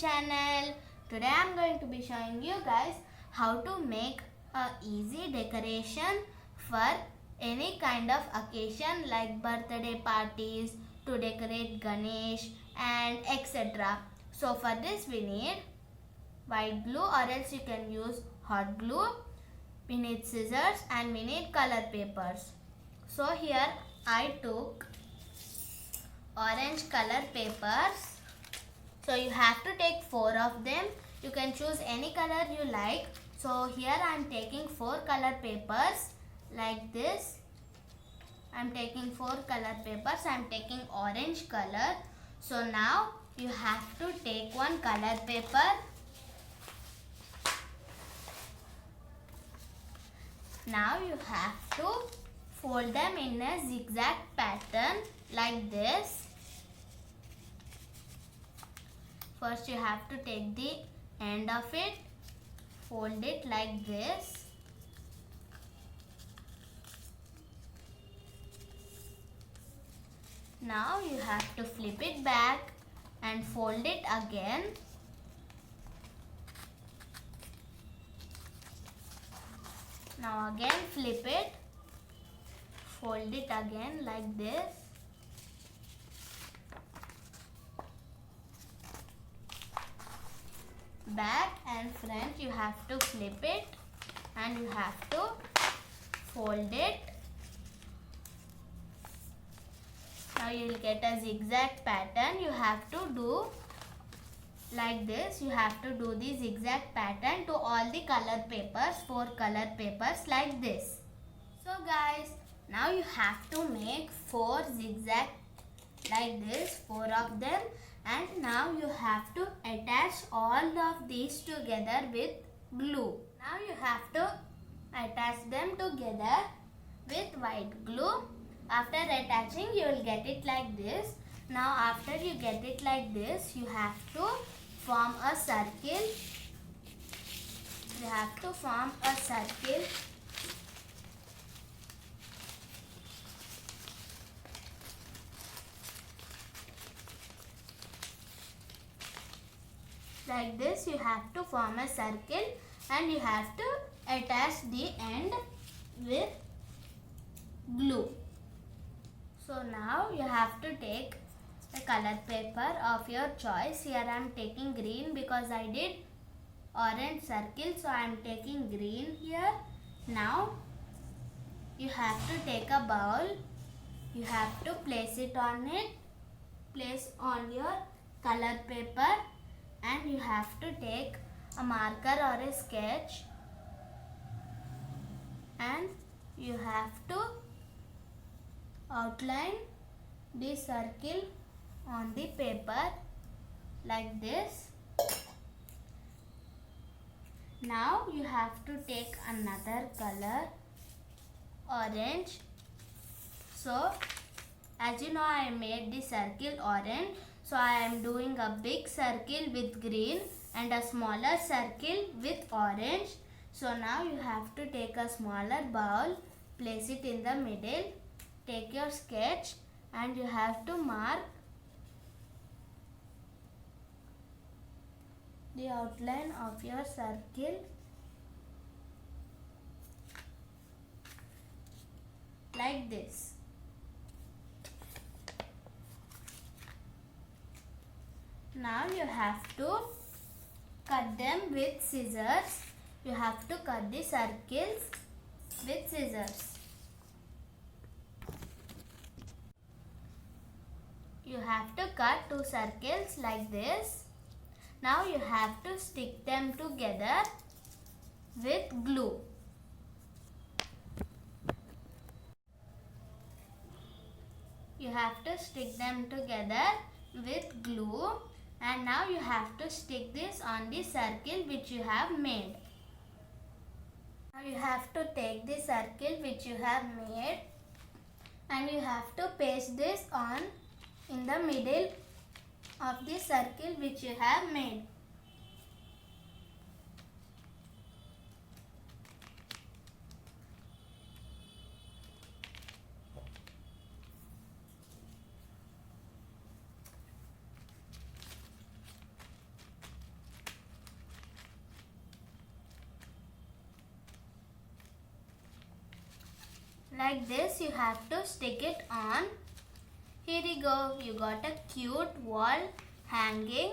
channel. Today I am going to be showing you guys how to make a easy decoration for any kind of occasion like birthday parties, to decorate Ganesh and etc. So for this we need white glue, or else you can use hot glue. We need scissors and we need color papers. So here I took orange color papers. So you have to take 4 of them. You can choose any color you like. So here I am taking 4 color papers like this. I am taking 4 color papers. I am taking orange color. So now you have to take one color paper. Now you have to fold them in a zigzag pattern like this. First you have to take the end of it, fold it like this. Now you have to flip it back and fold it again. Now again flip it, fold it again like this. Back and front you have to flip it and you have to fold it. Now you will get a zigzag pattern. You have to do like this. You have to do the zigzag pattern to all the color papers, 4 color papers like this. So guys, now you have to make 4 zigzag like this, 4 of them. And now you have to attach all of these together with glue. Now you have to attach them together with white glue. After attaching, you will get it like this. Now after you get it like this, you have to form a circle. You have to form a circle. Like this you have to form a circle and you have to attach the end with glue. So now you have to take a color paper of your choice. Here I am taking green because I did orange circle, so I am taking green here. Now you have to take a bowl. You have to place it on it. Place on your color paper. And you have to take a marker or a sketch and you have to outline the circle on the paper like this. Now you have to take another color, orange. So as you know, I made the circle orange. So I am doing a big circle with green and a smaller circle with orange. So now you have to take a smaller bowl, place it in the middle, take your sketch and you have to mark the outline of your circle like this. Now you have to cut them with scissors. You have to cut the circles with scissors. You have to cut 2 circles like this. Now you have to stick them together with glue. You have to stick them together with glue. And now you have to stick this on the circle which you have made. Now you have to take the circle which you have made and you have to paste this on in the middle of the circle which you have made. like this you have to stick it on. Here you go, you got a cute wall hanging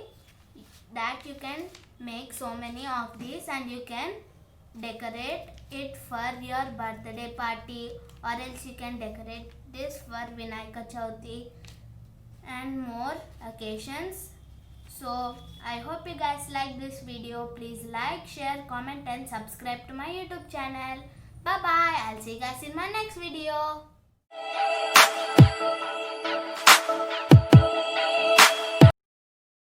that you can make so many of these and you can decorate it for your birthday party, or else you can decorate this for Vinayaka Chauthi and more occasions. So I hope you guys like this video. Please like, share, comment and subscribe to my YouTube channel. Bye bye. I'll see you guys in my next video.